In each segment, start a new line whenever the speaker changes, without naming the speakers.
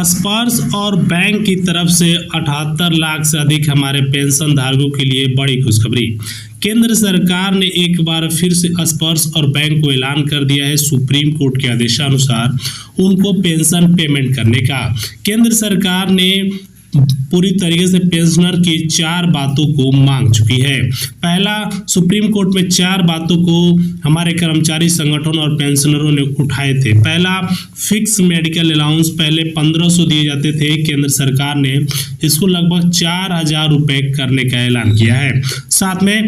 स्पर्श और बैंक की तरफ से 78 लाख से अधिक हमारे पेंशन धारकों के लिए बड़ी खुशखबरी। केंद्र सरकार ने एक बार फिर से स्पर्श और बैंक को ऐलान कर दिया है सुप्रीम कोर्ट के आदेशानुसार उनको पेंशन पेमेंट करने का। केंद्र सरकार ने पूरी तरीके से पेंशनर की 4 बातों को मांग चुकी है। पहला, सुप्रीम कोर्ट में 4 बातों को हमारे कर्मचारी संगठन और पेंशनरों ने उठाए थे। पहला, फिक्स मेडिकल अलाउंस पहले 1500 दिए जाते थे, केंद्र सरकार ने इसको लगभग 4000 रुपये करने का ऐलान किया है। साथ में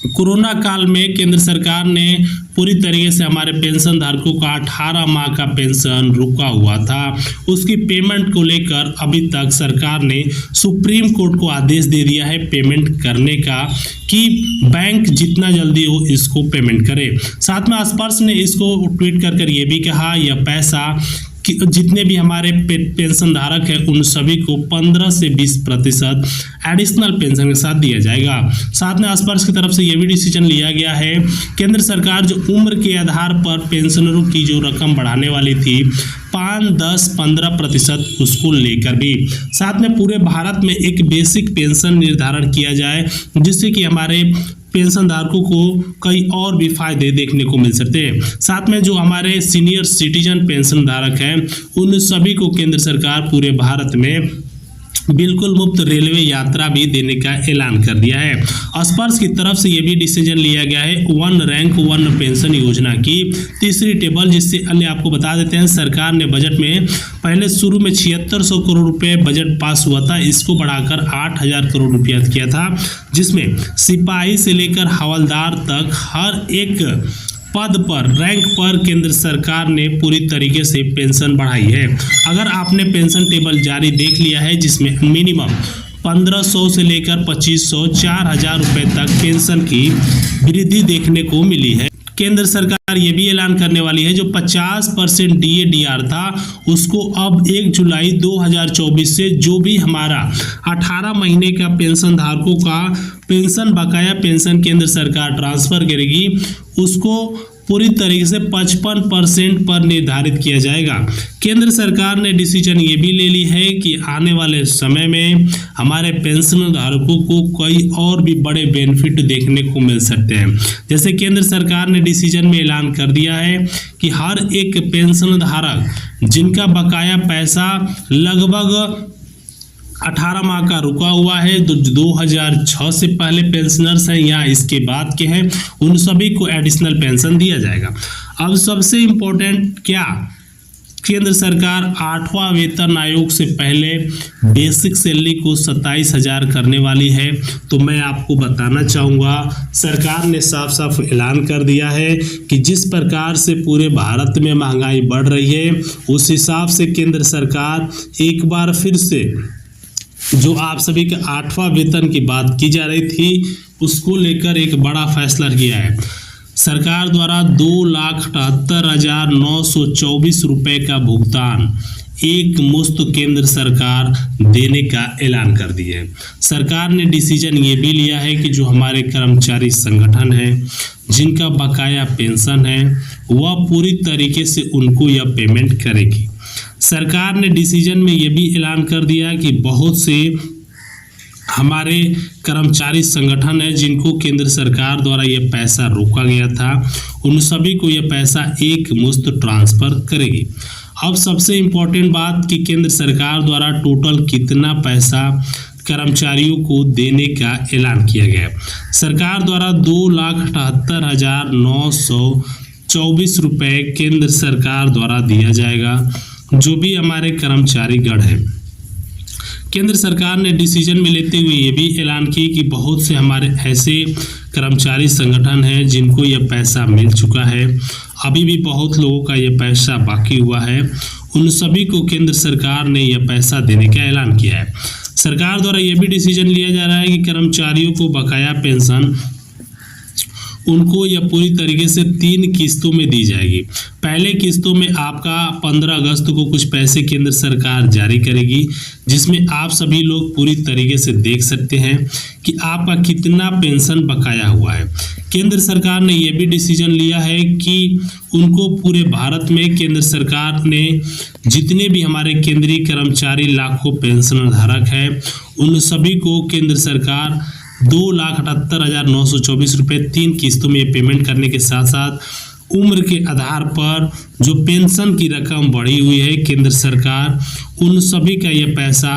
कोरोना काल में केंद्र सरकार ने पूरी तरीके से हमारे पेंशन धारकों का 18 माह का पेंशन रुका हुआ था, उसकी पेमेंट को लेकर अभी तक सरकार ने सुप्रीम कोर्ट को आदेश दे दिया है पेमेंट करने का कि बैंक जितना जल्दी हो इसको पेमेंट करे। साथ में स्पर्श ने इसको ट्वीट कर ये भी कहा यह पैसा कि जितने भी हमारे पेंशन धारक हैं उन सभी को 15 से 20% एडिशनल पेंशन के साथ दिया जाएगा। साथ में स्पर्श की तरफ से यह भी डिसीजन लिया गया है, केंद्र सरकार जो उम्र के आधार पर पेंशनरों की जो रकम बढ़ाने वाली थी 5, 10, 15% उसको लेकर भी साथ में पूरे भारत में एक बेसिक पेंशन निर्धारण किया जाए जिससे कि हमारे पेंशन धारकों को कई और भी फायदे देखने को मिल सकते हैं। साथ में जो हमारे सीनियर सिटीजन पेंशन धारक हैं उन सभी को केंद्र सरकार पूरे भारत में बिल्कुल मुफ्त रेलवे यात्रा भी देने का ऐलान कर दिया है। स्पर्श की तरफ से ये भी डिसीजन लिया गया है 1 रैंक 1 पेंशन योजना की तीसरी टेबल, जिससे अन्य आपको बता देते हैं सरकार ने बजट में पहले शुरू में 7600 करोड़ रुपए बजट पास हुआ था, इसको बढ़ाकर 8000 करोड़ रुपया किया था, जिसमें सिपाही से लेकर हवलदार तक हर एक पद पर रैंक पर केंद्र सरकार ने पूरी तरीके से पेंशन बढ़ाई है। अगर आपने पेंशन टेबल जारी देख लिया है जिसमें मिनिमम 1500 से लेकर 2500 4000 रुपए तक पेंशन की वृद्धि देखने को मिली है। केंद्र सरकार ये भी ऐलान करने वाली है जो 50% DADR था उसको अब 1 जुलाई 2024 से जो भी हमारा 18 महीने का पेंशन धारकों का पेंशन बकाया पेंशन केंद्र सरकार ट्रांसफर करेगी उसको पूरी तरीके से 55% पर निर्धारित किया जाएगा। केंद्र सरकार ने डिसीजन ये भी ले ली है कि आने वाले समय में हमारे पेंशन धारकों को कई और भी बड़े बेनिफिट देखने को मिल सकते हैं। जैसे केंद्र सरकार ने डिसीजन में ऐलान कर दिया है कि हर एक पेंशन धारक जिनका बकाया पैसा लगभग 18 माह का रुका हुआ है, 2006 से पहले पेंशनर्स हैं या इसके बाद के हैं, उन सभी को एडिशनल पेंशन दिया जाएगा। अब सबसे इम्पोर्टेंट क्या, केंद्र सरकार 8वां वेतन आयोग से पहले बेसिक सैलरी को 27,000 करने वाली है। तो मैं आपको बताना चाहूँगा सरकार ने साफ साफ ऐलान कर दिया है कि जिस प्रकार से पूरे भारत में महंगाई बढ़ रही है उस हिसाब से केंद्र सरकार एक बार फिर से जो आप सभी के 8वां वेतन की बात की जा रही थी उसको लेकर एक बड़ा फैसला किया है। सरकार द्वारा 2,78,924 रुपए का भुगतान एक मुश्त केंद्र सरकार देने का ऐलान कर दिया है। सरकार ने डिसीजन ये भी लिया है कि जो हमारे कर्मचारी संगठन हैं जिनका बकाया पेंशन है वह पूरी तरीके से उनको यह पेमेंट करेगी। सरकार ने डिसीजन में ये भी ऐलान कर दिया कि बहुत से हमारे कर्मचारी संगठन है जिनको केंद्र सरकार द्वारा यह पैसा रोका गया था उन सभी को यह पैसा एक मुश्त ट्रांसफर करेगी। अब सबसे इम्पोर्टेंट बात कि केंद्र सरकार द्वारा टोटल कितना पैसा कर्मचारियों को देने का ऐलान किया गया। सरकार द्वारा 2,78,924 रुपये केंद्र सरकार द्वारा दिया जाएगा जो भी हमारे कर्मचारी गण हैं। केंद्र सरकार ने डिसीजन में लेते हुए ये भी ऐलान की कि बहुत से हमारे ऐसे कर्मचारी संगठन हैं जिनको यह पैसा मिल चुका है, अभी भी बहुत लोगों का यह पैसा बाकी हुआ है, उन सभी को केंद्र सरकार ने यह पैसा देने का ऐलान किया है। सरकार द्वारा यह भी डिसीजन लिया जा रहा है कि कर्मचारियों को बकाया पेंशन उनको यह पूरी तरीके से 3 किस्तों में दी जाएगी। पहले किस्तों में आपका 15 अगस्त को कुछ पैसे केंद्र सरकार जारी करेगी जिसमें आप सभी लोग पूरी तरीके से देख सकते हैं कि आपका कितना पेंशन बकाया हुआ है। केंद्र सरकार ने यह भी डिसीजन लिया है कि उनको पूरे भारत में केंद्र सरकार ने जितने भी हमारे केंद्रीय कर्मचारी लाखों पेंशन धारक हैं उन सभी को केंद्र सरकार 2,78,924 रुपये 3 किस्तों में पेमेंट करने के साथ साथ उम्र के आधार पर जो पेंशन की रकम बढ़ी हुई है केंद्र सरकार उन सभी का यह पैसा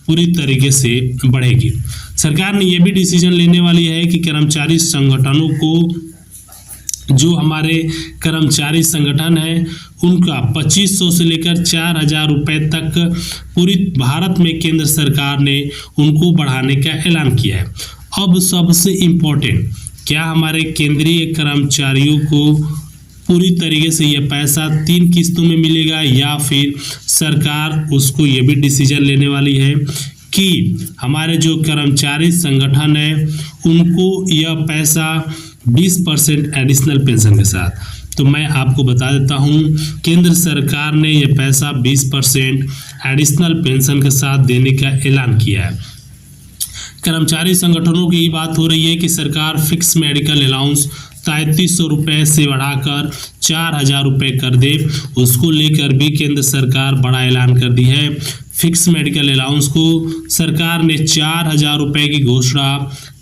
पूरी तरीके से बढ़ेगी। सरकार ने यह भी डिसीजन लेने वाली है कि कर्मचारी संगठनों को जो हमारे कर्मचारी संगठन है उनका 2,500 से लेकर 4,000 रुपये तक पूरी भारत में केंद्र सरकार ने उनको बढ़ाने का ऐलान किया है। अब सबसे इम्पोर्टेंट, क्या हमारे केंद्रीय कर्मचारियों को पूरी तरीके से यह पैसा 3 किस्तों में मिलेगा या फिर सरकार उसको ये भी डिसीजन लेने वाली है कि हमारे जो कर्मचारी संगठन है उनको यह पैसा 20% एडिशनल पेंशन के साथ। तो मैं आपको बता देता हूं, केंद्र सरकार ने यह पैसा 20% एडिशनल पेंशन के साथ देने का ऐलान किया है। कर्मचारी संगठनों की बात हो रही है कि सरकार फिक्स मेडिकल अलाउंस 3,300 रुपये से बढ़ाकर 4,000 रुपये कर दे। उसको लेकर भी केंद्र सरकार बड़ा ऐलान कर दी है। फिक्स मेडिकल अलाउंस को सरकार ने 4,000 रुपये की घोषणा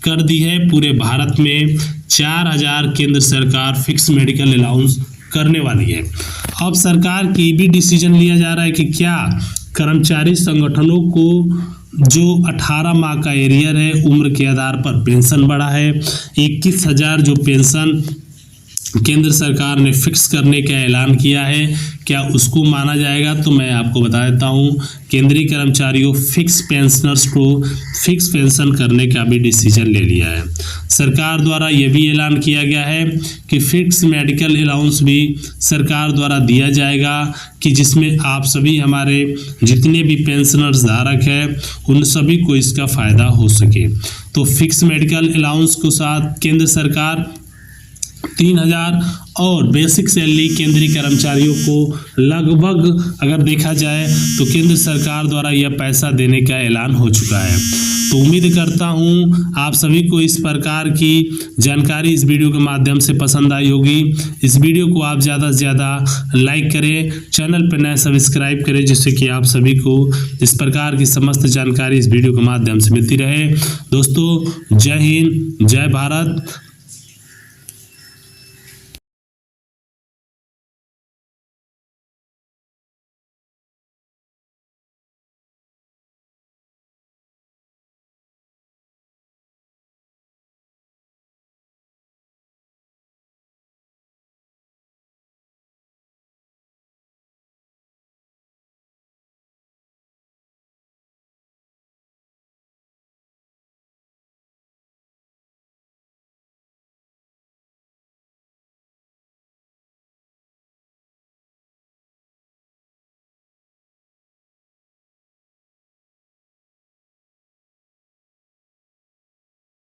कर दी है। पूरे भारत में 4,000 केंद्र सरकार फिक्स मेडिकल अलाउंस करने वाली है। अब सरकार की भी डिसीजन लिया जा रहा है कि क्या कर्मचारी संगठनों को जो 18 माह का एरियर है उम्र के आधार पर पेंशन बढ़ा है, 21,000 जो पेंशन केंद्र सरकार ने फिक्स करने का ऐलान किया है, क्या उसको माना जाएगा? तो मैं आपको बता देता हूं, केंद्रीय कर्मचारियों फिक्स पेंशनर्स को फिक्स पेंशन करने का भी डिसीजन ले लिया है। सरकार द्वारा यह भी ऐलान किया गया है कि फिक्स मेडिकल अलाउंस भी सरकार द्वारा दिया जाएगा कि जिसमें आप सभी हमारे जितने भी पेंशनर्स धारक हैं उन सभी को इसका फ़ायदा हो सके। तो फिक्स मेडिकल अलाउंस के साथ केंद्र सरकार 3,000 और बेसिक सैलरी केंद्रीय कर्मचारियों को लगभग अगर देखा जाए तो केंद्र सरकार द्वारा यह पैसा देने का ऐलान हो चुका है। तो उम्मीद करता हूं आप सभी को इस प्रकार की जानकारी इस वीडियो के माध्यम से पसंद आई होगी। इस वीडियो को आप ज़्यादा से ज़्यादा लाइक करें, चैनल पर नए सब्सक्राइब करें जिससे कि आप सभी को इस प्रकार की समस्त जानकारी इस वीडियो के माध्यम से मिलती रहे। दोस्तों, जय हिंद, जय भारत।